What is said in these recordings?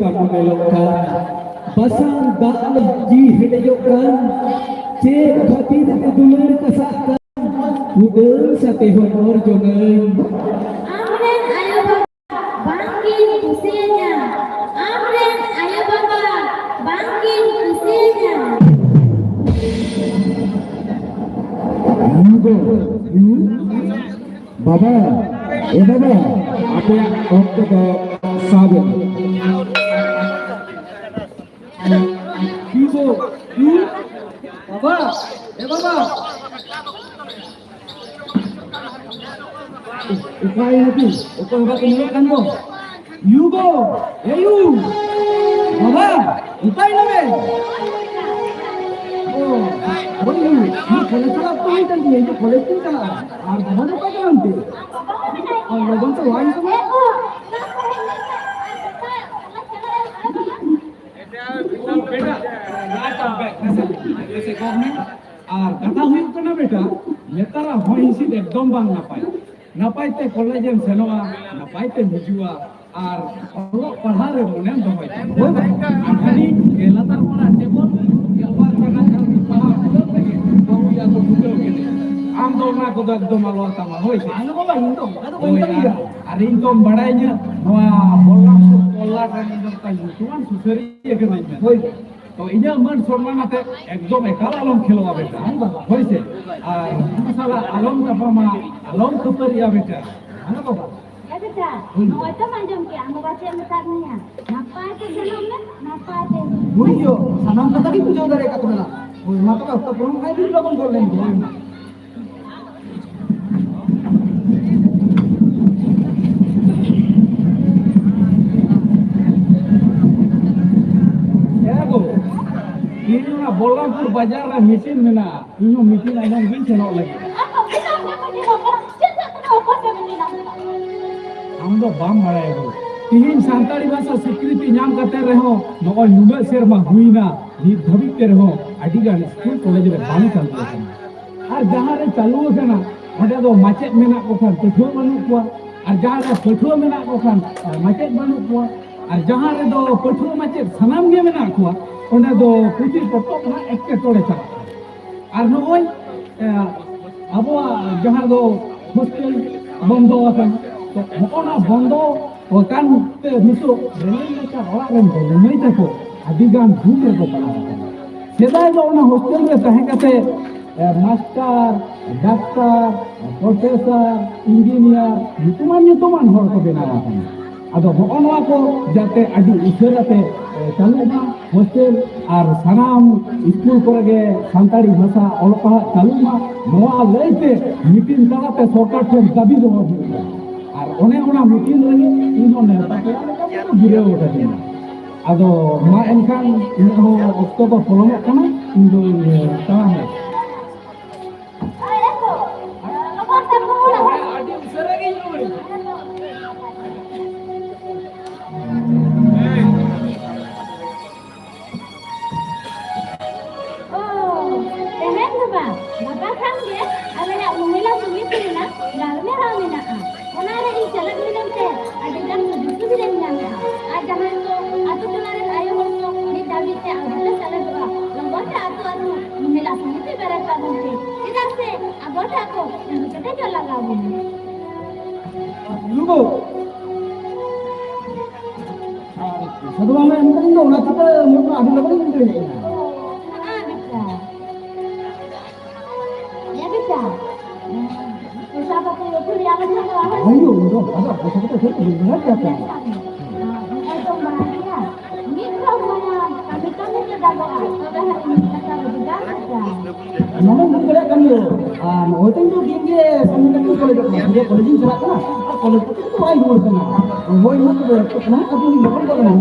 kamu melokan pasang dak ji hedejokan cek hati te dular kasahkan udah sate honor jongen Amren ayo bapa bangkit usianya. Amren ayo bapa bangkit usianya. Baba, baba, aku waktu ke sabun. Ibu, baba, baba. Upai lagi, upai nggak kenyalakan bo. Yugo, ayu, baba, upai lagi. Oh, boleh. Ini kalau salah apa ini tadi itu kalau kita, mana apa nanti? Oh, logon tu lain semua. बेटा रात पे ऐसे government আর কথা হইল কেন বেটা নেতারা হইছি একদম বাং নাপাইতে কলেজে সেনোয়া নাপাইতে বুঝুয়া আর অলোক পাহাড়ে মনে দমাই খালি এলাকার পড়া যেমন গেলবার কানা খালি পাহাড় গুলো থেকে বউয়া তো ঢুকে গেছে আম তো না কত একদম আলো তামা হইছে আলো বাবা ইনতো আদো কইতা আর ইনতো বাড়াইnya নোয়া বললাম কল্লা টানি দরকার তুমান সুসরি একে নাই হই তো ইনা মান সম্মান আছে একদম একাল আলম খেলোয়া বেটা হইছে আর মশালা আলম কাপামা আলম কতরিয়া বেটা আনা বাবা Ya betul. Mau itu manjung ki, anu baca metarnya. Napa itu dalamnya? Napa itu? বুঝিও Sanam কথা কি বুঝাও দারে কথা না ওই মাতো কা প্রম খাই দিল লবণ করলেন এগো ইনা বল্লামপুর বাজার রে মিটিং মেনা ইনো মিটিং আইনাম গিন সেনো লাগি Apa bilang apa di nomor? Kita kenapa dia bilang? আমদো বাম মারায় গো তিহিন সান্তাড়ি ভাষা স্বীকৃতি নাম কাতে রহো নয় নুবা সেরমা হুইনা নিত ধবিতে রহো আডিগান স্কুল কলেজ রে বানি চালু আছে আর যাহারে চালু আছে না ওটা তো মাচেত মেনা কোখান পঠুয়া বানু কোয়া আর যাহারে পঠুয়া মেনা কোখান মাচেত বানু কোয়া আর যাহারে তো পঠুয়া মাচেত সানাম গে মেনা কোয়া ওটা তো পুঁথি পতক না একটা তোড়ে চালা আর নয় আবহাওয়া যাহার তো হোস্টেল বন্ধ আছে তো হকনা বন্ধ ওখান নিশ্চয় রেলের লেখা অড়ারেন বললেই থাকো আদিগান ঘুমে তো পারা সেদাই তো ওনা হোস্টেল রে তাহে কাতে master doctor professor engineer nyutuman hor ko benaw akan ado hokona ko jate adi usarate chaluma hostel ar sanam school korege santari bhasha olpaha chaluma noa leite meeting talate sorkar thon dabi do আর অনেক ওনা meeting লাগে ইনো নেতা কে ঘুরে ওঠে না আদো মা এনখান ইনো অক্ত তো ফলমক কানা কিন্তু তাওয়া হয় Apa tak boleh? আদি উসরে গই নই Oh, keren tu bang. Bapa kan dia, ada nak mula sunyi tu na, lalu ramai nak. Orang ada di jalan minum teh, ada jam tujuh tu dia minum. Ada hantu, atau kemarin ayah hantu di David teh, ada salah dua. Lembat atau mula sunyi tu berat kamu teh. Tidak se, abot aku, yang kita jalan lalu. Lugo সাধু আমরা এমন তো ওনা থেকে মোট আদি লাগবে কিন্তু Ah, bisa. Ya bisa. Siapa tu yang ada sama awak? আইও ওটা ভালো কথা কথা ঠিক বুঝা যাচ্ছে Itu bahagia. Mitra mana? Kami sudah doa. Sudah hari ini kita berdoa. নাম করে কামিও আর ওইটাই তো গিয়ে কমিউনিটি কলেজ আছে কলেজ চালাত না আর কলেজ তো আই বলতে না ওই মত না আপনি লবণ করে না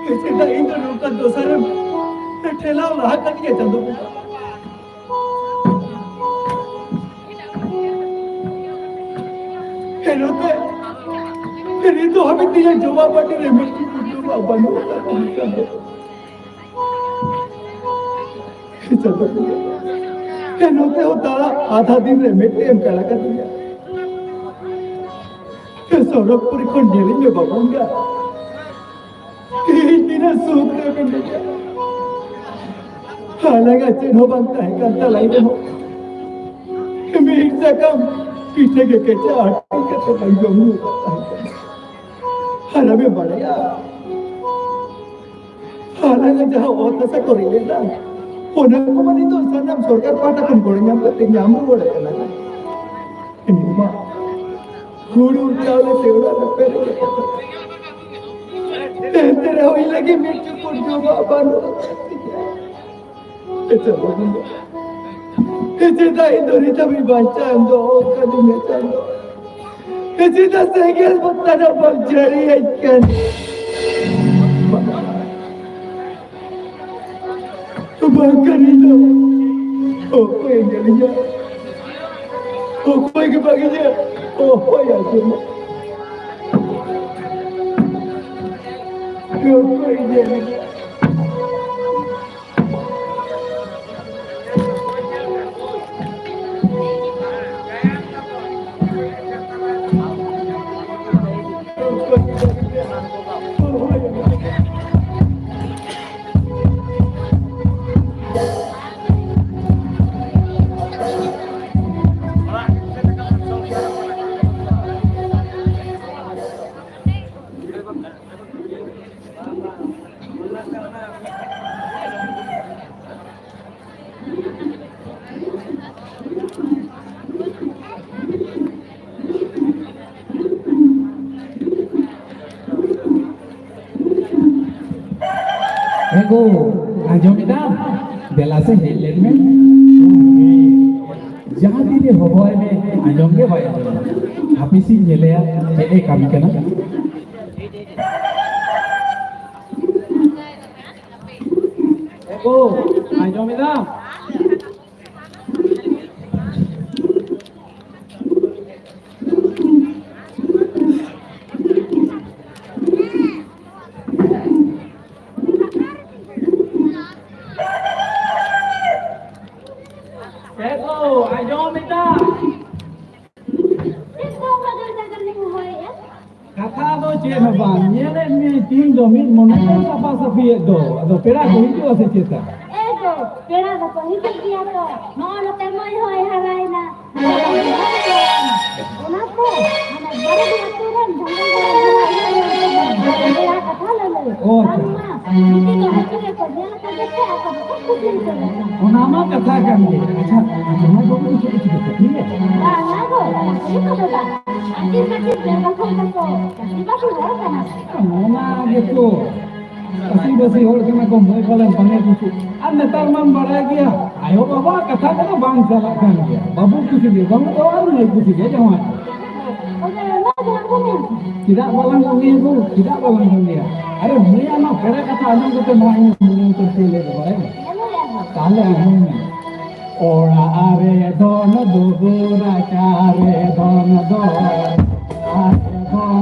Kita itu bukan dosa ठेला रहा करिए Chandu hello Jadi itu habis dia jawaban dia mesti jawaban. Dan होते होता आधा दिन रे में टेम कला कर दिया के सड़क पर कोन जेली में बाबूंगा इतना सूख रे में गया हालांकि चिन्ह बनता है करता लाइट हो मीट से कम पीछे के चाट के तो नहीं जमू हालां में बढ़िया हालांकि जहां और तसा कर लेना Pona ko man ito sanam sorkar pata kan gorengnya pati nyamur wala kana. Ini mah guru chawle tevda repere. Tera hoi lagi mechu ko joba banu. Eta bolinda. Eta dai dori tabi bancha ando kadu metando. Eta segel bottana bagjari aikan. Bahkan itu, apa yang jadinya? Apa yang baginya? Apa yang cuma? Apa yang jadinya? Ego, anjomida, bela se helen में जहाँ भी ये हवाए में anjom के भाई आप इसी नेले या ये कमी करना Ego, anjomida. Tim domin monoton apa sapi do, ado pera ko itu ase ceta. Ego, pera da ko hitu dia to. No no te moi hoi harai na. Ona ko, ana bare dia turan jangan pera katha lele. Oh. Ini ko hitu ke ko dia ka dekhe apa ko kusin ko. Onama katha kan ge. Acha, ana ko kuch kuch ठीक है. Na go, itu to da. Ati mati pera ko ko. Kasi ba ko kana. Mona gitu. Kasi basi hol kena ko moy kalan pangai kuchu. Ar netar man bara gaya. Ayo baba katha kana bang chala kan gaya. Babu kuchu ge, babu to ar nahi kuchu ge jawan. Tidak balang kami itu, tidak balang kami ya. Are mui ama pera katha anjom kote mai mui to tele do bare. Kale anjom. Ora are don do ra kare don do. Are don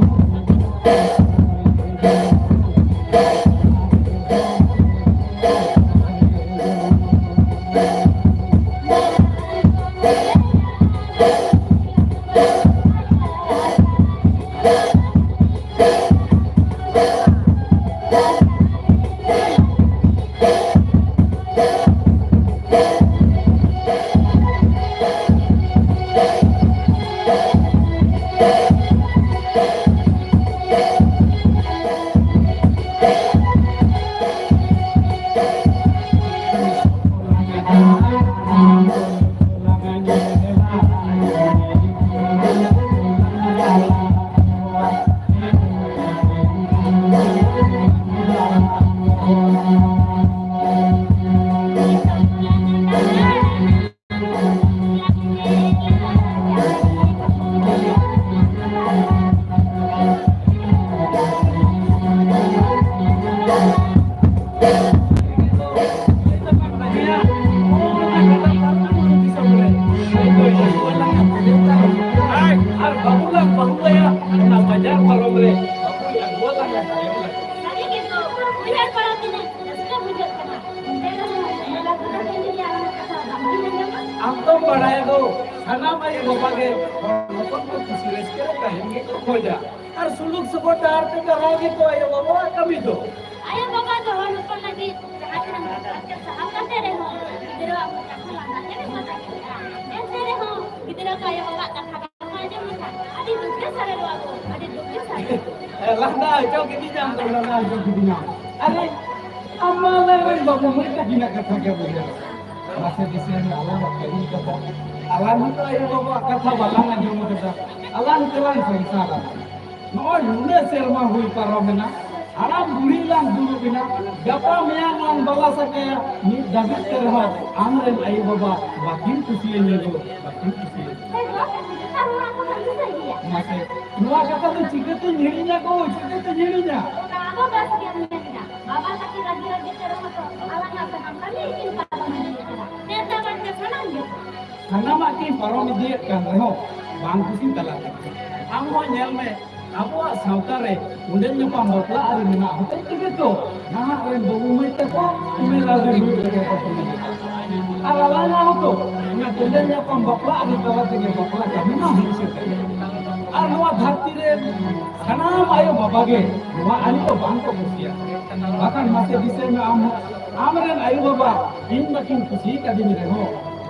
Ona bajar paromre aku yang gua lah yang saya bilang. Tadi gitu, ujar para tina, suka bujuk kena. Dia lagu ini dia kata, bangkit aja. Antum बढ़ाए दो खाना में ये बाबा के लोगों को किसी restaurant का हिंदी तो खो जा और सुलूक सपोर्ट आरती कराओगे तो ये बाबा कभी दो Ayo bapa doa lupa lagi jangan kita saham kate reho. Kita aku cakap lana jadi mata kita. Nanti reho kita kaya bapa kata kata aja mata. Adi duknya sare doa aku, adi duknya sare. लहना जो कितनी जान तो लहना जो कितनी जान अरे अम्मा ले बाबू मैं तो गिना कथा क्या बोल rasa di sini Allah kali kata Allah itu ayo bawa kata balangan yang kita Allah itu lah sengsara no yune serma hui paromena alam burilang dulu bina gapa meyang lang bawa sakaya ni dapat terha amren ayo baba bakin kusiye nego bakin kusiye Tahu aku kan bisa dia. masih dua kata tu cikgu tu nyerinya kau cikgu tu nyerinya Apa bahasa dia punya? Bapa lagi lagi terus tu. Allah nak saham kali ini pada mana. Nanti baca sana dia. karena makin parom dia kan reho bang kusin telah amo nyel me abo sautare unden nyapam bapla ari mina hotel gitu nah ren bobu me teko me lalu dulu ke ala auto na unden nyapam bapla ari tawa ke bapla kami na hisir ar noa dhati re sanam ayo babage noa ani ko bang ko busia bahkan masih bisa me amren ayo baba in makin kusi kadini reho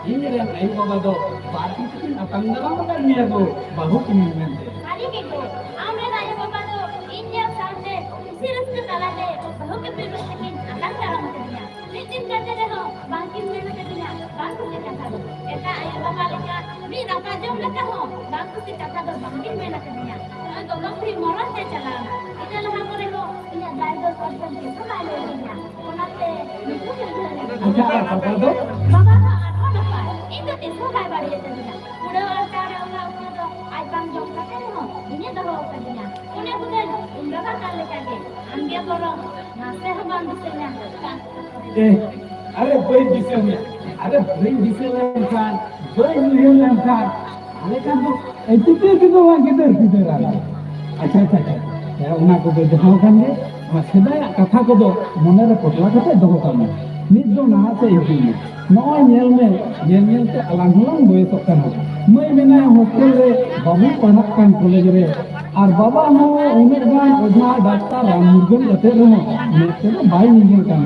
ini yang ayo baba do parti itu akan dalam kan dia do bahu kini nanti Hari gitu. Amre raya bapa tu India sampai serius ke kala deh. Bahu ke biru sekin akan cara macamnya. Nitin kata deh ho, bangkit mana katanya, bangku si kata do. Eta ayah bapa leka, ni raka jom leka ho, bangku si kata do bangkit mana katanya. Dono free moral se chalana. Ina lah aku reho, ina driver person ke sama lelenya. Onate nitu Aja apa do bapa ha atho bapa. Itu tisu kai bari katanya. Udah cara orang tu ai bang jom kata deh ho. Ini dah ho katanya. Une bukan umrah kali kali. Angge borong nase ho bang bisenya. अरे कोई दिशा में अरे कोई दिशा में kan कोई million में kan अरे kan तो ऐसे तो वहाँ किधर आ रहा अच्छा ya una ko do jaho kan de ma sedai katha ko do mone re potla kate doho kan nit do na se yukini noy nyel te alang hulang boy sok kan मैं मेना hostel रे बाबू पढ़क कान college रे और बाबा हो उमेर गान ओझा doctor राममुर्गन गते रहो मेते ना बाई निगन कान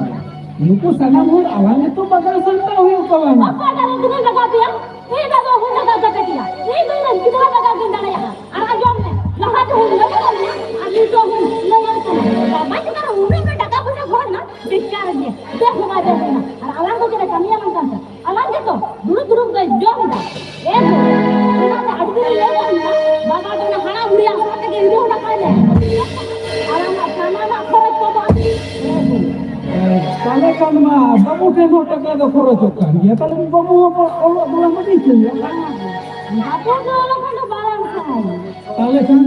नुको सनम हो अलाने तो बगल संता हुई कवान Apa dalam dunia jaga dia? Ini dah tahu jaga jaga dia. Ini benar kita jaga ginda ya. Arah jomne. Lahat ho jaga dia. Ani to ho layan to. Bapa kita umur में jaga punya घर ना बिचार dia. Dia होगा dia ना. और alang को kita kami yang kan. Alang gitu. Dulu गए jom dah. Eh तो. kita ada di level ना. Bapa तो ना खाना बुढ़िया खाते के video ना खाने. Alang खाना ना खरच तो बात. Kale kan ma babu ke no taka do khoro chokkan ya kale babu apa Allah bulan mati ya Apa tu orang kan balang sai. kale kan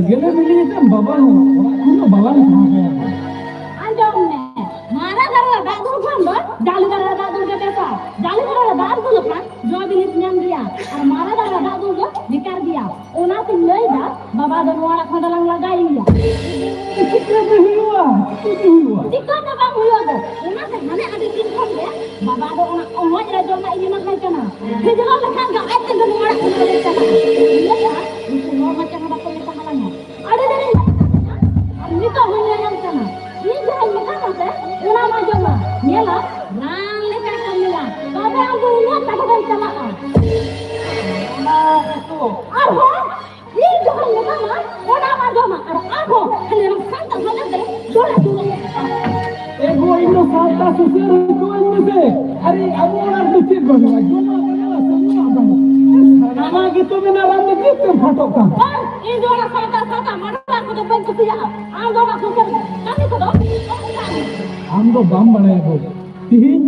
gele mili kan baba ho orang balan kha gaya Anjom ne. Mara gara dadur kan ba? Jali gara dadur ke pesa. Jali gara dadur kan jo bilis nyam dia. Ar mara gara dadur jo dikar dia. Ona tin lei da baba do wala khodalang lagai dia. कितने में हुआ Dikar na bang huyo do. Ona se hane adi tin kan dia. Baba do ona onwa jara jo na ini na khai kana. Ke jala lekhan ga ate do wala khodalang kana. Iya ya. Itu no macam ada ko ta halanya. Ada dari. Ani to huyo yang kana. Ini jalan lekhan ate. Ona ma jo na. Nyela. Nang lekhan kamila. Baba aku ini tak ada sama. nah itu Arho, ini jangan lekhan ma. Ona ma jo ma. Arho, hanya ram santa sana deh. Dora dulu. ego indo santa susir ko indo se are abu orang dicit bana joma bana semua bana nama gitu bina ram gitu phatokan Oh, ini dora santa mana aku tuh bentuk dia. Ah, dora susah. Kami tuh dong. हम तो बम बनाए हो तिहिन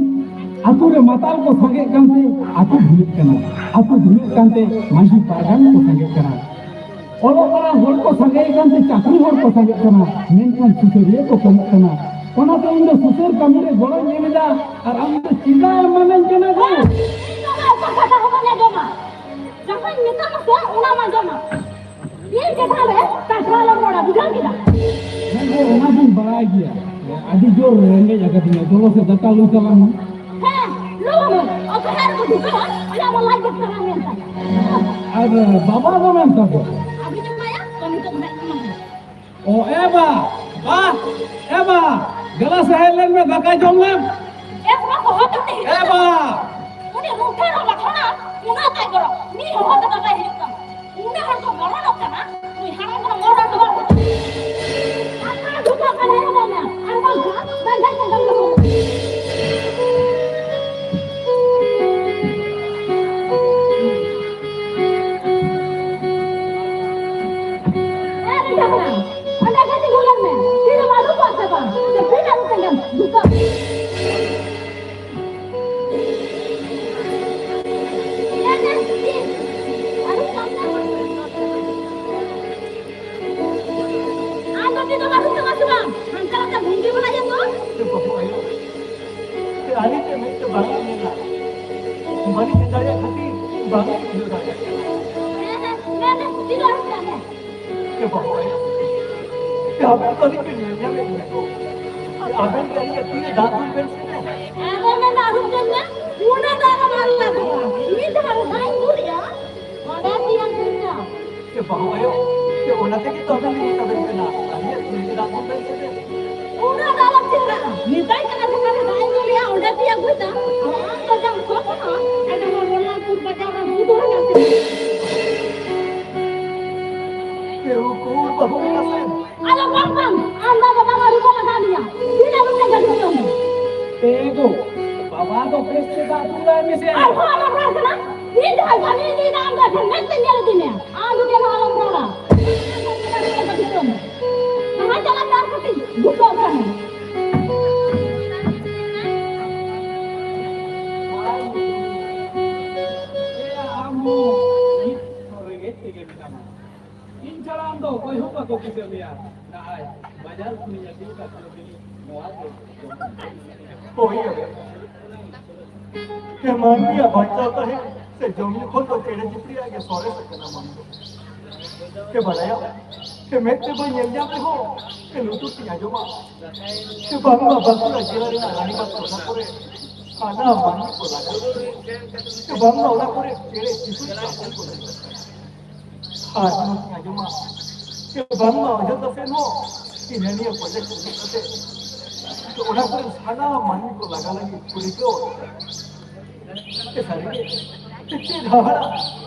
aku re matal ko sange kante aku dhulit kana aku dhulit kante maji pargan ko sange kana olo kara hor ko sange kante chakri hor ko sange kana menkan susuriye ko komo kana ona to indo susur kamire golo nemida ar am to chinda manen kana go Ini apa kata hubungannya doma? Jangan minta mas ya, una mas doma. Ini ketawa, tak terlalu mudah bukan kita. Nengko ona pun bahagia. Adi jor renge jaga tinggal dulu sedata lu kalam. Heh, lu mau, aku harus buka, ada mau lagi sekarang minta. Ada baba ko menta ko. Abi cuma ya, kami tuh naik kemana? Oh Eva, Eva, gelas Helen में धक्का Jonge. Semua kau hotel nih. Eva, Ini mungkin orang mana, mana tak kau, ni hotel tak baik juga. Ini harus kau orang nak kena, ni harus kau orang tu. Apa juga kan ada mana? Apa juga? Banyak yang kamu. Anda kasih bulan ni, tidak malu apa apa. Tapi nak tengok, buka. Anda tidak masuk tengah sungai. Angkat atas bungki pun aja tu. Ali ke मैं तो बांग नहीं ला तुम्हारी जिंदगी खाती बांग नहीं ला Nenek, tidak harus nenek. के बाबा के आप तो नहीं दुनिया में देखो आगे क्या ये तीन दांत में पेन से Ada nenek harus nenek. Una darah malu aku. Ini harus naik dulu ya. Ada tiang kita. के बाबा के ओना से कि तो अभी नहीं कदम करना ये तीन दांत में पेन से Una dalam cerita. Nitai kena sekarang naik dulu ya. Udah tiang kita. Anda jangan sopan ha. Ada orang pun pacaran butuh nanti. के वो कौन बाबू का से Ada bang, anda bapak baru kau makan dia. Tidak menjaga dulu. ego, baba ko peste da tula में से. Aku alam rasa. Tidak kami tidak anda jangan tinggal di sini. Aku dia alam rasa. Nah, jangan takut. Bukan kan. Ya amo, sore gitu ke bitama. Incaram do koi hoka ko kise liya. Na ay, bajar punya juga kalau beli muat. कोई है के मान लिया बच्चा तो है से जमीन खोल तो तेरे जितनी आगे सोरे सकते ना मान के बनाया के मैं ते भाई यंजा पे हो के लूटू तिया जो मां के बाबा बसुरा जिला ना रानी बात करना पड़े खाना मान को लगा के बाबा ओला करे तेरे जिसु को लगा खाना तिया जो मां के बाबा जो तो फिर हो कि नहीं है प्रोजेक्ट करते तो ओला करे खाना मान को लगा लगी पूरी को के सारे कितने धारा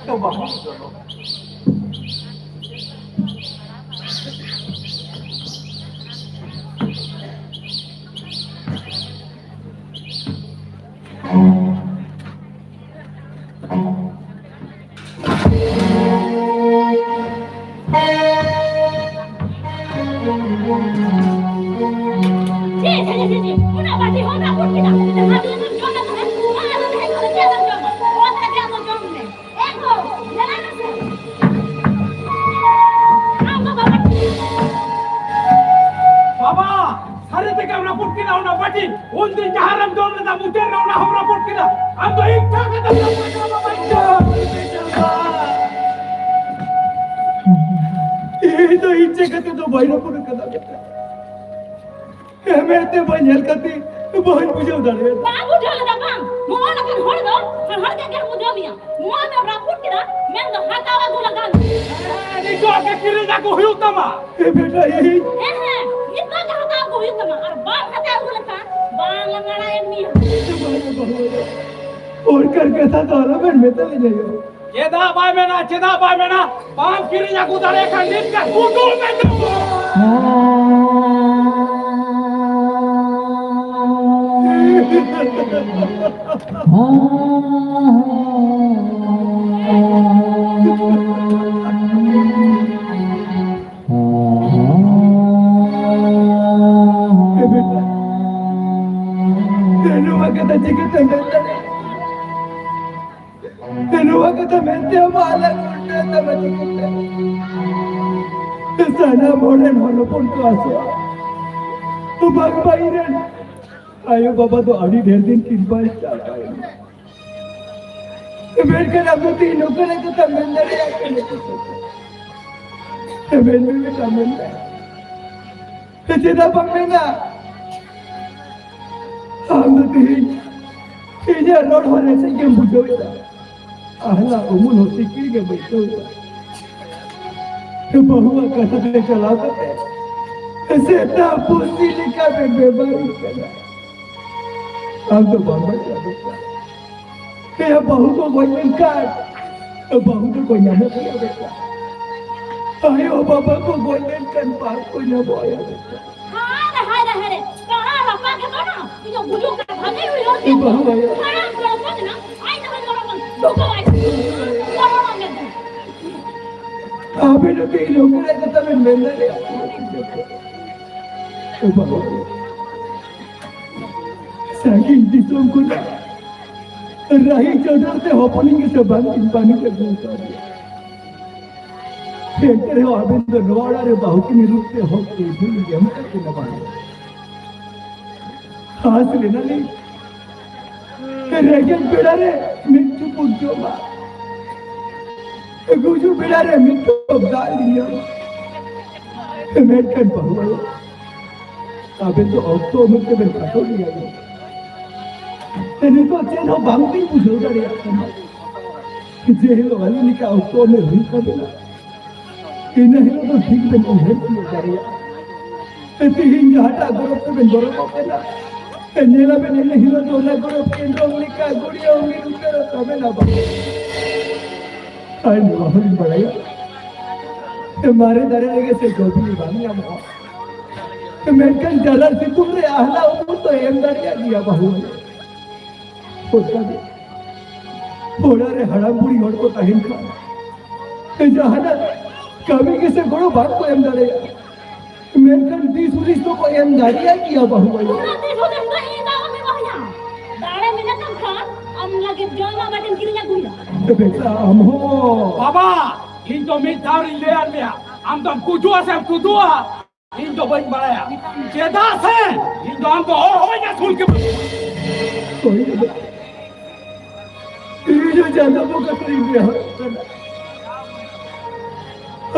का बाहर चलो Sini. Una pasti hoka pun kita. Kita mati itu jodoh kan. Ada yang kalau jalan jodoh. Hoka jalan jodoh ni. Ego, jalan aja. Apa bapak? Baba, hari te kamera putki na una pati. Undi jaharam don na muter na una hamra putki na. Am to ikta ka da baba ikta. ये तो इच्छे करते तो भाई लोग को कदा मैं ते भाई हेल करते बहुत मुझे उधर है Babu jalan dah bang. Mau nak kan hor do. Hor ke kan mudah dia. Mau me raput kita. Men do hata wa gula kan. Ni ko ke kiri na ko hiu tama. ये बेटा यही Itu kan hata aku itu mah. Ar bang hata gula kan. Bang ngara yang ni. और करके था तो अलग में तो ले जाएगा Ceda bay mena. Bam kiri na ko dare kan din ka kutul me do. तेनु वक्त चिकित तेनु वक्त mente माला कुंडे तब चिकित sana मोड़े नोनो पुंटू आसो तो भाग भाई रे आयो बाबा तो अभी ढेर दिन किन बार स्टार्ट आए मेरे के नाम तीनों करे तो तमिलनाडु आके Ebentualnya kamu Cita pangmena Anda Kini road होने से क्या बुझो इता आहला उमुन होती की के बैठो इता बहुआ कहते चला करते ऐसे ना पूछी लिखा में बेबारी करा हम तो बाबा जादू का ये बहू को कोई इनकार बहू को कोई नमक किया बेटा ayo बाबा को गोल्डन कन पास को न बोया बेटा हाय रे कहां लपा के तो ना ये जो बुजुर्ग का भागे हुए हो ये बहू आया कहां लपा के ना आई ना करो मन दुखो आई करो ना मैं अबे तो ये लोग ने तो तब मेंदा ले ओ बाबा साकिन दिसों को ना राही चौधर से ओपनिंग से बंद पानी के दूसरा फेंकरे हो अबे तो नवाड़ा रे बाहु की निरुक्त हो के भूल गया मैं के न पाए खास लेना नहीं रेगन पेड़ा रे मिट्टू पुजो बा गुजू पेड़ा रे मिट्टू गाल दिया मेटकन बहुआ अबे तो ऑक्टो में के बेटा तो लिया तेरे को चेनो बांगी पुजो रे जेलो वाली निका ऑक्टो में हुई का बेला Kini hilo tu ठीक ben umhen kiyo jariya. Eti hingga hata gorok tu ben gorok okena. Enela ben ele hilo tu na gorok kendrong lika guriya ungi rukera tabe na ba. Ay mohon badaya. Hamaरे दरे लगे से गोभी बानी हम हो. Mereka jalan situ re ahla umur tu em dariya dia bahu. Pota de. Pora re haram buri hor ko tahin ka. Jahana कभी किसे बड़ो बात को एम दारे मेरकन 20 पुलिस तो को एम दारिया किया बहु भाई 30 पुलिस तो ये दावा में बहना दाड़े में ना कम खान हम लगे जोला बटन किरिया गुइला तो बेटा हम हो बाबा इन तो मी थारी ले आ लिया हम तो कुजुआ से कुजुआ इन तो बन बड़ाया जेदा से इन तो हम तो और हो या सुन के कोई ये जो ज्यादा बोका करी गया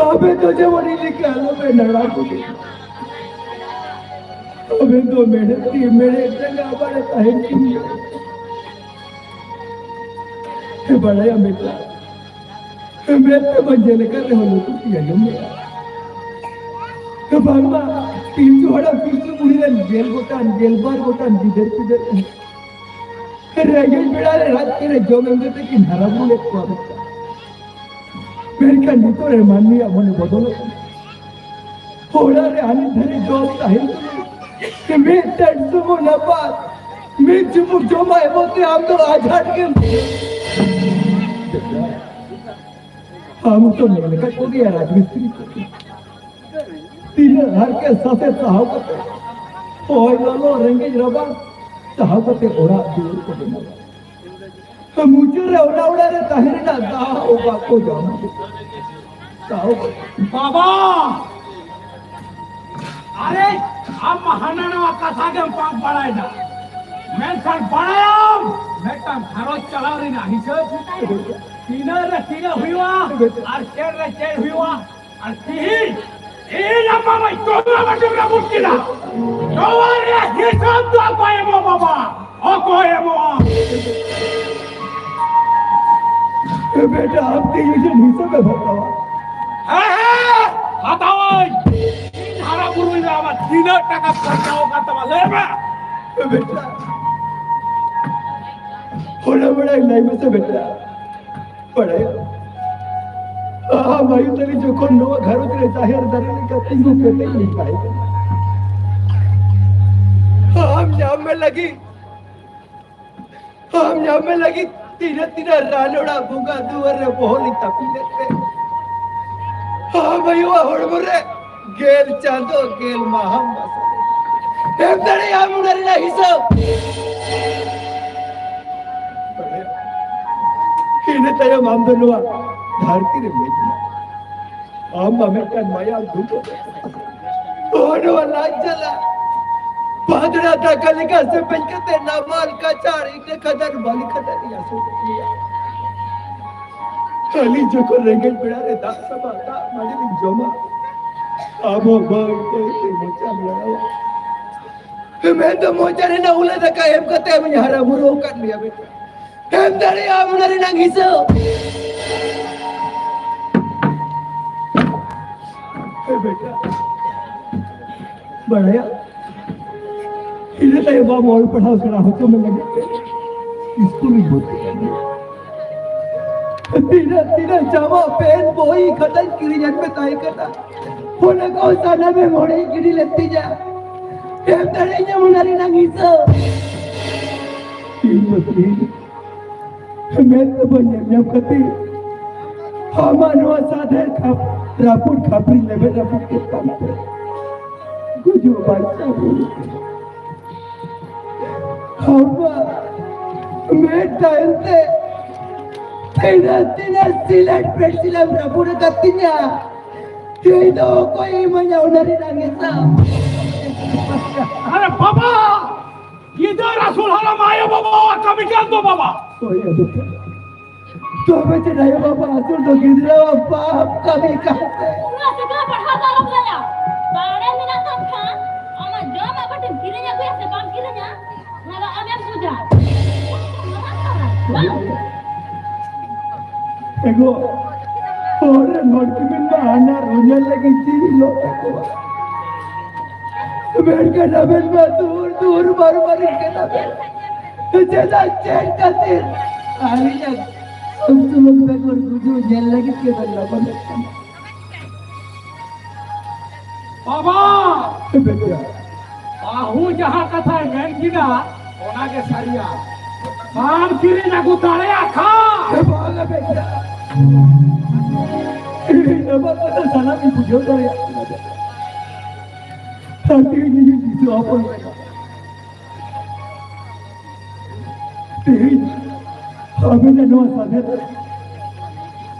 अबे तो जब वो निकालो मैं नड़ा कुछ अबे तो मेरे जगह बड़े ताहिर की है बड़ा या बेटा मैं तो बंजे लेकर रहे हो लोग किया जो मेरा तो बाबा तीन जो हड़ा फिर से पूरी रात जेल बार गोटान जिधर किधर रेगेल बिड़ा रे रात के रे जो मैं देते कि नरा बोले को बेटा Mereka itu remani amone bodolo. Orang rehani dari jauh tahir tu. Kami tak semua nampak. Kami cuma cuma emosi हम तो आजाद के. हम तो नहीं कर तो गया राजमिस्त्री. तीन हर के साथे सहावत. ओए लालो रंगेज रबा सहावत ओरा दूर को देना. मुझे रौना उड़ा रे ताहिर ना दाओ बाको जाओ दाओ बाबा अरे हम महानाना कथा के पांच बड़ाई ना मैं सर बड़ाया मैं तम घरों चला रही ना हिसाब तीना रे तीना हुआ और चेर हुआ और तीन अम्मा मैं तोला बटुरा मुश्किला तो रे हिसाब तो पाए मो बाबा ओ कोए मो बेटा आपके ये जो नीचे में बतावा बताओ हमारा गुरु ने हमारा 3 टका खर्चा होगा तब ले बे बेटा होना बड़ा नहीं में से बेटा पढ़े भाई तेरी जो कौन नो घर उतरे जाहिर दरे का तीनों पे नहीं पाएगा हम जाम में लगी तीना रानोड़ा भूगा दुवर रे बोली तपी लेते हाँ भाई वो हड़बड़े गेल चांदो गेल माहम बस एक दरे हम उड़े ना हिसाब इन्हें तेरे मामदलवा धारती रे मेजना आम अमेरिकन माया धूपो ओनो वाला चला पादरा था कलिका से पंचते नामाल का चारी ने खदर बाली खदर या सोचिया खाली जो को रेंगल बिड़ा रे दास सब आता माने दिन जोमा Abo bang itu macam mana? मैं तो मोचारे ना उले तक एम कते में हरा बुरो कर लिया बेटा M dari am dari nangis बेटा बड़ा इन्हें तो ये बाप और पढ़ाओ करा हो तो मैं लगे स्कूल में भर्ती करनी तीना तीना जामा पेन बोई खतन किरी जन में ताई करना होने को साना में मोड़े किरी लेती जा M dari nyamunari nangis ini मैं तो बनिया कती हमारे साथ है खप रापुर खपरी लेवे रापुर के काम पे गुजो बाइचा मैं टाइम पे तीना सिलेट पे सिलेट रापुर कतिnya itu कोई मजा उन्हें nangis अरे बाबा इधर रसूल हराम आया बाबा कभी कर दो बाबा oh ya betul तो मैं चढ़ाया बाबा असुर तो गिरा बाप कभी कहते Nggak segala padahal dalam saya. Pada minatan kan, ama jam apa tim kiranya gue sebab kiranya, naga amem sudah. एगो और लड़की में आना रोने लगी थी लोग बैठ के नबेल में दूर दूर बार बार के नबेल जैसा चेक करते आगे जब तुम लोग बैठ और गुजो जेल लगी के बल्ला बंद बाबा बेटा आहू जहाँ कथा मैन किना ओना के सरिया काम किरी ना गुतारे आखा भागा बेटा अब पता साला भी बुझो तो यार ताकि ये चीज़ अपन हमें ना नो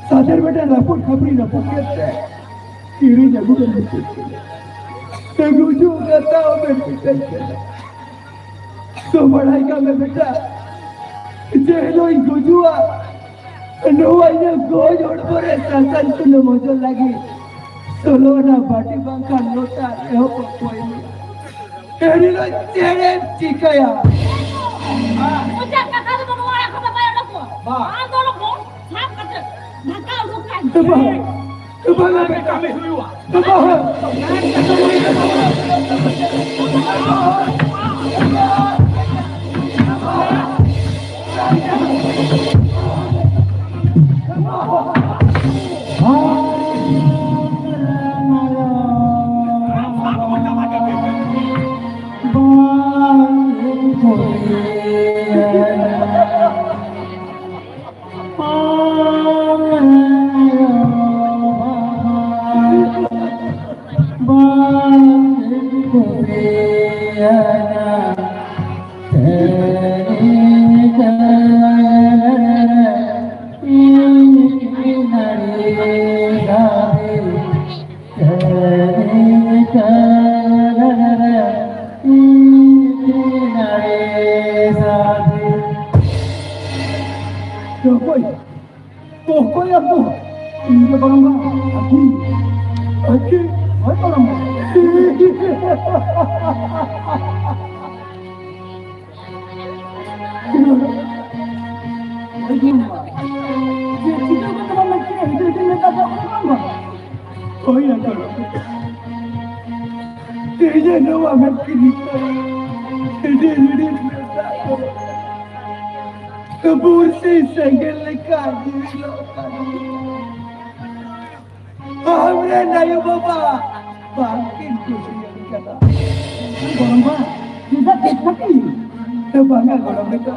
सादर बेटा रापुर खबरी रापुर कहते हैं किरी जगू के नीचे जगू जो करता हो बेटा तो पढ़ाई का मैं बेटा जेलो ही गुजुआ नो आइने गोज ओढ़ पर सासन सुनो मुझे लगी सोलो ना बाटी बंका लोटा एहो कोई नहीं एनी लो चेरे चिकया Ucap kakak itu mau orang kata bayar aku. Ah, tolong dong, maaf kata. Nakal bukan. Kebala beटा kami huwa kebala Pokoknya aku ini barang aku orang oh iya dia nawa mekini dia kabur se संगल का हमरे नहीं बाबा बाकी कुछ नहीं करता बाबा kita tekati bangga kalau mereka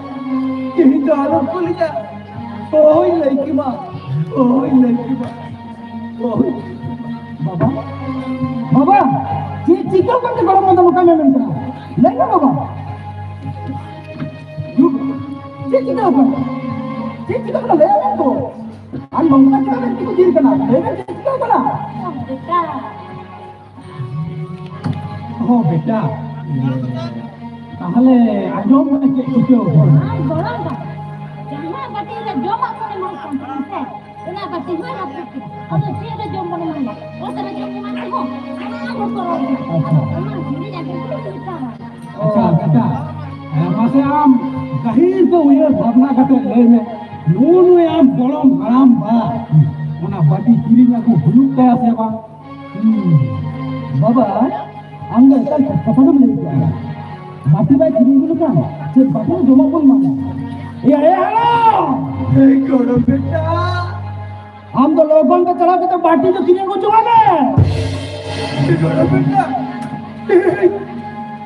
ini dalam kuliah oh lagi mah बाबा ये chicken करते बड़ा मोटा मोटा में मिलता नहीं ना बाबा ये चिकन का ले आया तो अन मंगला का व्यक्ति को जीर करना ले ले चिकन करना बेटा তাহলে আজম নাকি কিছু Jangan berarti ada jomak pun yang mau sampai. Kenapa sih mana? Kalau sih ada jomak mana? Oh, ada jomak mana? ada korong. Ini jadi kita. अच्छा अच्छा मासे आम कहीं तो ये भावना कते ले में नूनु आम बोलम हराम बा ओना बाटी किरिंगा को हुलुक का सेवा बाबा अंगे कल कपड़ा में लेके आया बाटी बाई किरिंगा का से बाटी जमा कोन माना ए हेलो ए गोड़ो बेटा हम तो लोगों को चला के तो बाटी तो किरिंगा को चला ए गोड़ो बेटा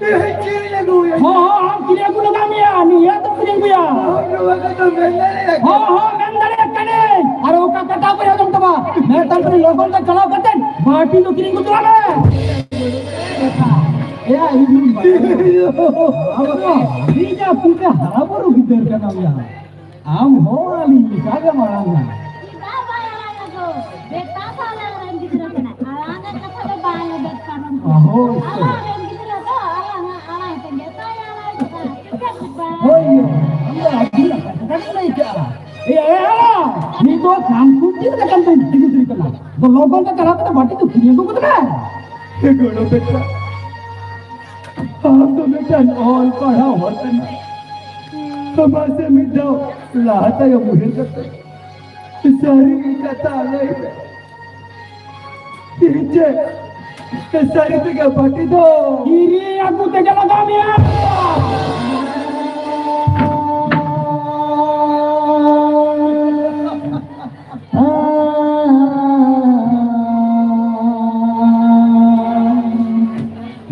ए चिड़िया को हाँ हम किरिंगा को लगा मिया नहीं है तो किरिंगा या हम लोग तो मेले रे हाँ नंदरे कने अरे वो का कटा पे तुम तबा मैं तल पर लोगों का चलाओ करते बाटी तो किरिंग को चला ए आई अब नीजा पुटे हराबरो गिदर का नाम या आम हो वाली कागा मारांगा Kita bayar aku. Beta salah orang gitu kan. Alangan kata do bayar beta kan. आहो Alangan gitu lah tuh. Alangan penjata ya lah. हो ये हमरा अकेला कट नहीं क्या ए हेलो नी तो काम कुछ नहीं करते दिख करना तो लोगों का चला तो बाटी तो किरिंग को कितना ए गोड़ो बेटा हम तो बेटा ऑल पढ़ा होता ना हमारे मिटा लाता या मुझे करते सारी की कथा नहीं है पीछे सारी तो पार्टी दो Kiri aku tega lagam ya.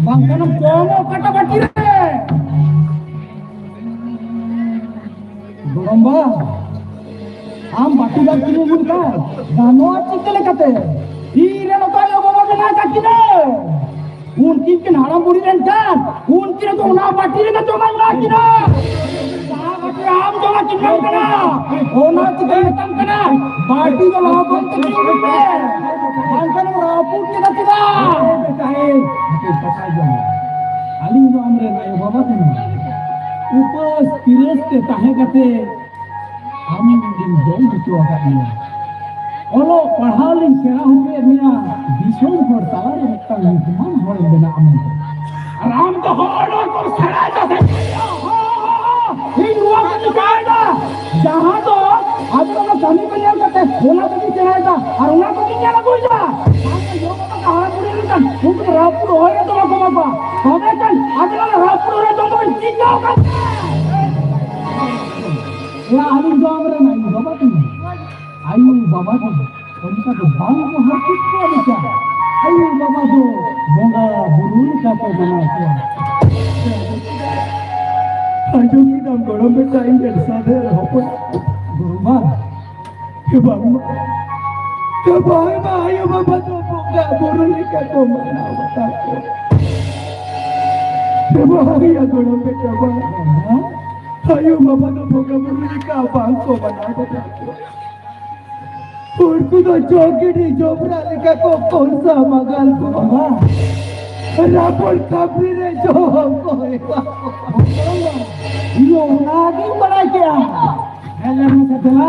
Bang kanam komo kata bakire. Goromba. Am bati bak kini munka. Dano achikele kate. Ire lokale bobo na kakine. Unkin kin haram buri ren kan. Unkin to na bati re to mang na kina. Bati am to na kinam kana. Ona chikele kam kana. Bati to labon to kinne. Bang kanam raput ke datida. Ali no amre nayo baba tu. Upas tiras te tahe kate. Amin din jom bitu agaknya. Olo pahali kena hupe mina disong hor talar ekta hukuman hor bena amin. Aram to hor ko sara jate. Ini dua kan kaida. Jahan to adra na kami banyar kate bona to ni chaida. Aruna to ni jana koida. Ame yo ko kahar puri kan. Unko rapur hoy to ko maba. Hobe kan adra na rapur hoy to ko jingao kan. Ya ali do amre nai baba tu. Ayu baba tu, uनका तो बाल को हर कुछ को लिखा। ayu baba tu, बंगा बुरुल का तो बना किया। ayo kita गोड़ो बेटा इंगे सादे होपन गुरुबा, के बाबा ayo baba तो बंगा बुरुल का तो बना बता को के बाबा गोड़ो बेटा बंगा ayo baba तो बंगा बुरुल का बाल को बना बता को और तो चौकी जोबरा लिखा को कौन सा मगाल को बंगा, रापड़ काबरी रे जो हमको यो नागी बना क्या? ऐसे में कहता,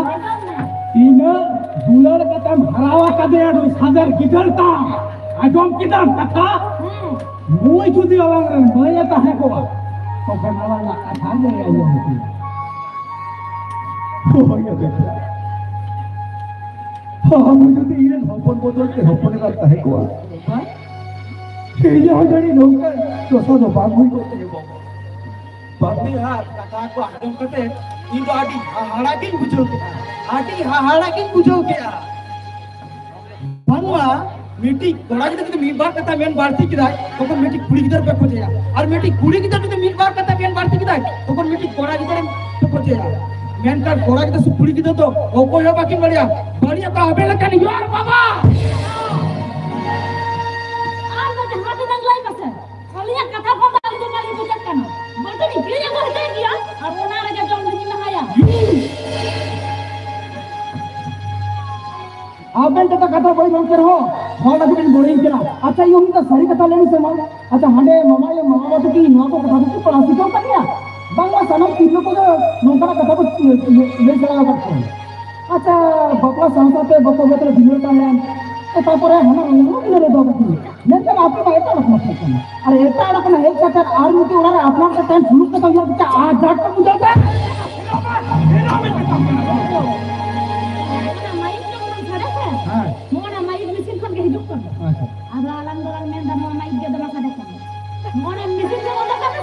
इन्हें दुलर का तम हरावा का दे यार सादर किधरता, आजम किधर कथा? मुझे चुदी वाला रन, भाई तो है कोवा, तो करना वाला कथा दे यार ये होती। हो ये देखा हाँ मुझे तो ये हपन बोतल के हपने का है को ये हो जानी नौकर तो सब बाग हुई को बागनी हार कथा को आदम करते इन तो आटी हाड़ा किन बुझो के आटी हाड़ा किन बुझो के बनवा मीठी कोड़ा की तो मीट बार कथा मेन भारती की दाई तो मीठी कुड़ी की तरफ पे खोजेगा और मीठी कुड़ी की तरफ तो मीट बार कथा मेन भारती की दाई तो मीठी कोड़ा की तरफ पे खोजेगा मेन का कोड़ा की तरफ कुड़ी की तरफ तो वो कोई है बाकी बढ़िया तो हमें लगा नहीं यार बाबा Ang jahat itu nang lain pasal. Kalau yang kata apa balik tu kali tu cakap no. Betul ni kira yang kau dia. Aku nak raja jom di mana ya. आपन तो कथा कोई रोक कर हो, हाँ लगे तो बोलें क्या? अच्छा ये उनका सारी कथा लेने से माल, अच्छा हमारे मामा बात की नौ को कथा कुछ पढ़ा सीखो कर लिया, बांग्ला सनम तीन लोगों को नौकरा कथा कुछ ले चला करते हैं, अच्छा बकला संस्था पे बकला बेटर दिनों का है, तो तापर है हमारा लोग किधर दो करती है मेरे आप এটা রকম করছেন আর এটা রকম এক কথা আর মধ্যে ওরা আপনার কাছে শুরু করতে হবে আজ যাটা বুঝাবে মাইক তো ধরেছে হ্যাঁ মোনা মাইক মেশিন কোন কে হিজুক করবে আচ্ছা আমরা আলাম দরান মেন দাম মাইক দিয়ে দমা কাটে মোনা মেশিন কে বলা কাটে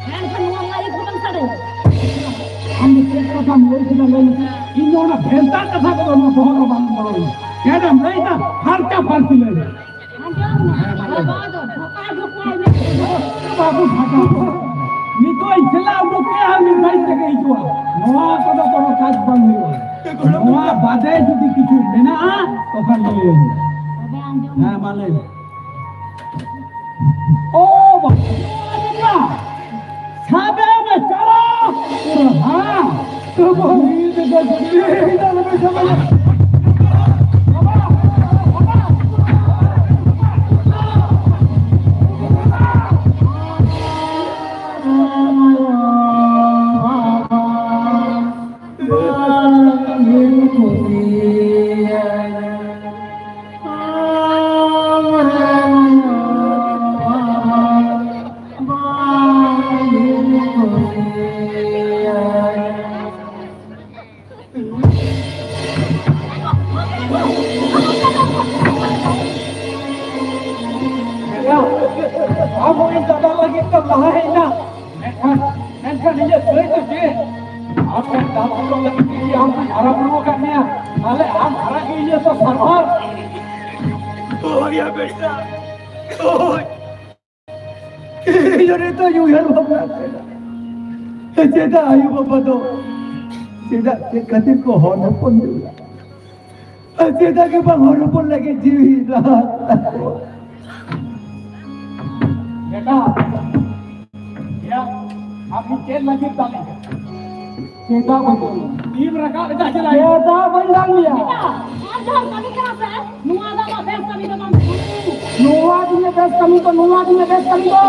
হ্যাঁ কোন মাইক কোন কাটে আমি এক কথা বলছিলাম ইনোনা ভেলতার কথা বলো না বহর বান বলো কেন মেইটা হারকা ফালতি লাগে বাবু ঢাকা নিতোই ছেলা উঠে আমি বাড়ি থেকে ইতুয়া নোয়া কথা কোনো কাজ বন্ধ হইব নোয়া বাদে যদি কিছু মেনা তখন নিয়ে হ্যাঁ মানে ও বাবা সাবে মে চলো হ্যাঁ তো বলি দেখো এটা আমি সবাই अब वो दादा लगी तो रहा है ना ऐसा नहीं है सही तो जी आप दादा लोग लगी कि हम हरा बुरो करने हैं अरे हम हरा के लिए तो सरदार ओ या बेटा ओ ये तो यूं यार बाबा जेदा आयु बाबा तो जेदा के कति को होना पन जेदा के बा होना पन लगे जीवी रहा बेटा या अभी चेल लगी ताली केदा बोल टीम रखा बेटा चला केदा बोल डाल लिया आधा कमी करा से नुआ दा बेस कमी तो नुआ दिन बेस कमी तो नुआ दिन बेस कमी तो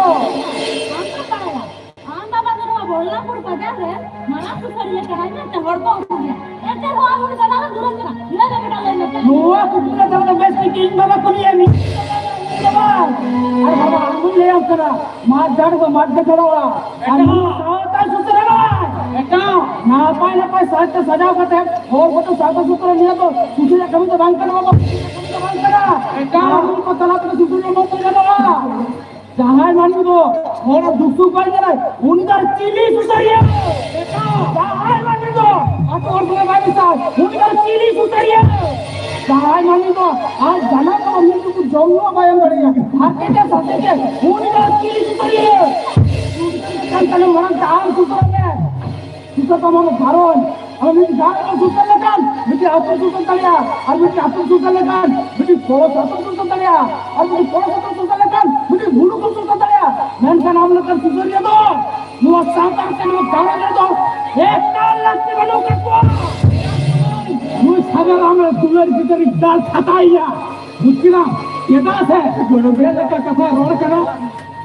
आंदा बदरवा बोलना पुर बाजार रे मला सुसरिया कहाई में तहड़ को उठ गया एते हो हम दादा का दूर करा ले बेटा ले नुआ कुछ दादा बेस की टीम बाबा कुलिया नहीं अरे बाबा हम ले हम करा मार जड़ को मार के छोड़वा हम साता सुतरेगा बेटा ना पाए साथ सजाओ करते हैं और वो तो साता सुतरे नहीं तो सुतरे कभी तो बांध कर बाबा कभी तो बांध करा बेटा हम को तला तो सुतरे मत कर बाबा जहां मानी दो और दुखसु कर दे उनका चिली सुतरिया बेटा जहां मानी दो और तुम्हें भाई साहब उनका चिली सुतरिया जहां मानी दो आज जाना तो हमने तो जौनो बायम बढ़ेगा आके के साथे के उनका चिली सुतरिया kan kalau orang tahu susunya susah kamu baron kalau mesti jangan susah lekan mesti apa susah kalian আর mesti apa susah lekan mesti polo satu susah kalian আর mesti polo satu susah lekan mesti bulu ko susah kalian menkan हम लोग सुसरिया दो नुआ Santa के नुआ गाना दो एक ताल लगते बनो के को नुआ सागर हम तुमर भीतर दाल छताइया बुझिना केदा से गोड़ बेले का कथा रोड करो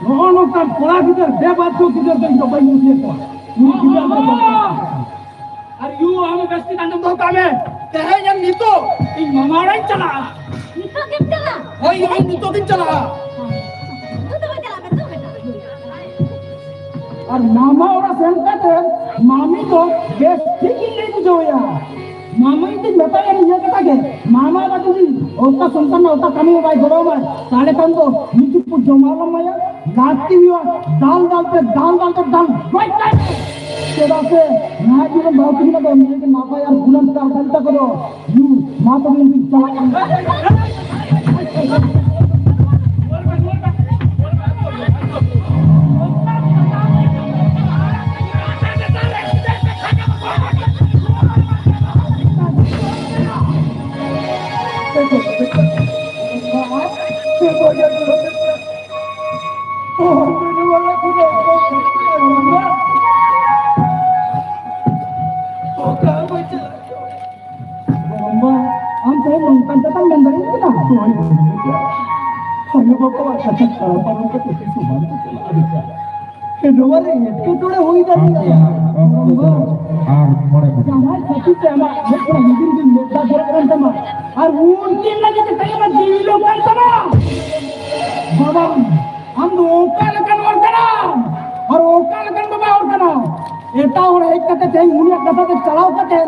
रोनो का पोला किधर दे बात को किधर तो भाई मुझे को अरे यू हम बेस्ती का नंबर का में तेरे ये नीतो इन ममारा ही चला नितो किम चला ओए ये नीतो किम चला तू तो चला बेटा और मामा और संकट मामी को बेस्ती की ले जो या मामा इतनी बता यार ये कटा के मामा का तुझी ओका संतान ओका कमी भाई गोरो में साले कौन तो नीचे कुछ जमाला माया गाती हुआ दाल दाल पे दाल राइट राइट तेरा से ना जी को बहुत ही ना मेरे के मापा यार बुलंद का चलता करो यू मां तो भी चला Ayo bapak kata parang ka to suman ko tela adika. Kedua rin kedua hoy dari ya. Jangan sakit sama. Mereka hidup di mereka berkeran sama. Ar untin lagi kita yang di lokan sama. बाबा हम तो ओका लकन और करा और ओका लकन बाबा और करा एटा और एक कते थे मुनिया कथा के चलाओ कते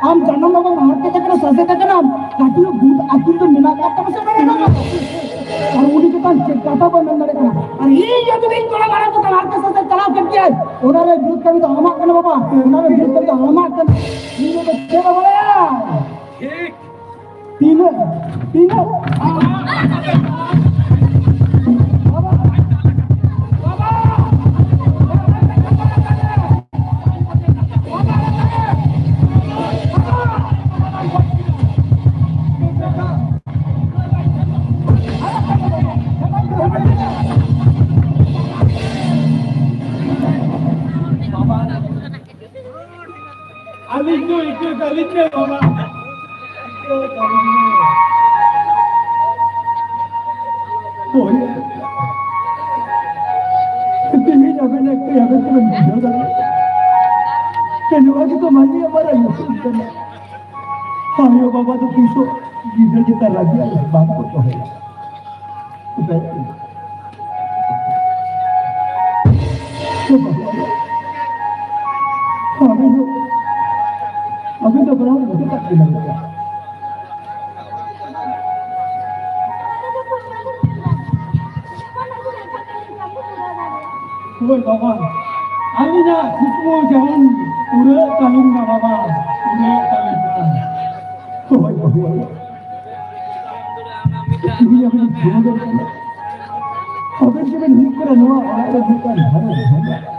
हम जन्म बाबा मार के तक ससे तक ना काटियो गुड आकिन तो मिना का तब से बने ना और उनी के पास चेक कथा पर नंदरे का और ये तो दिन तोड़ा मारा तो मार के ससे चलाओ करके आए ओनारे विरुद्ध कभी तो हमा करना बाबा ओनारे विरुद्ध कभी तो हमा करना ये बच्चे बाबा यार ठीक तीनों तीनों बाबा ayo bapak tuh pisau gider kita lagi ya bangkut tuh ya अभी तो बना मुझे तक नहीं लगता Woi bapak, ani na hukmu jangan pura talung na bapak, pura talung na. Woi bapak, ini yang ini jangan berkata. Apa sih yang hukmu nuah ada bukan harus.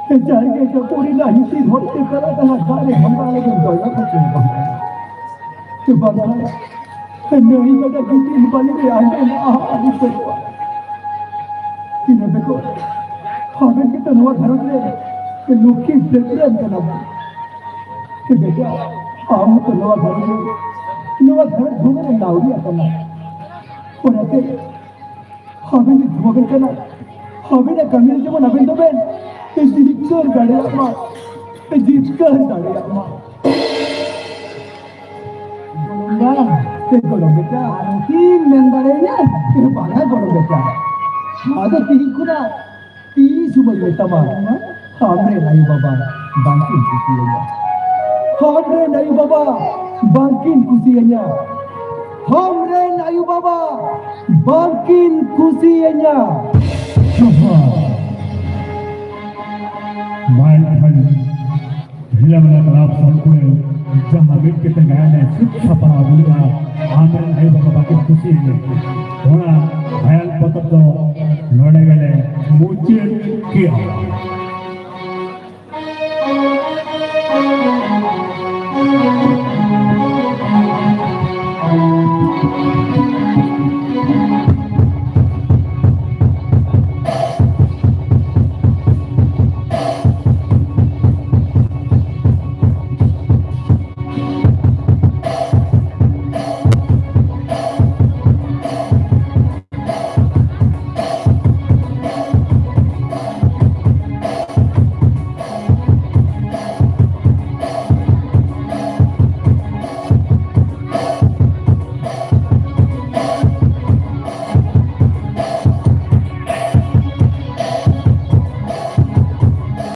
जाएंगे तो पूरी नहीं सी होते करा तो सारे हमारे को जोड़ा कुछ नहीं तो बाबा नहीं बता कि तीन पानी में आने ना आने से इन्हें देखो हमें कितना नवा घर में कि लोग की देखते हैं क्या कि देखा हम तो नवा घर ढूंढने लाऊंगी अपना और ऐसे हमें भी ढूंढने का ना हमें ना कमी जो ना बिंदु में Jikar dari apa? Jikar dari apa? Enggak, kalau kita mungkin mendarenya, mana kalau kita? Ada tingkuna, sudah kita mana? Hamre naik baba, bangkin kusianya. Hamre naik baba, bangkin kusianya. Hamre naik baba, bangkin kusianya. मालखंड जिला में तालाब सड़कों जहाँ मिट के तंगाया ने शिक्षा पढ़ा बोला आमर नहीं बाबा की खुशी है होना भयाल पतप तो लड़े गए मुझे किया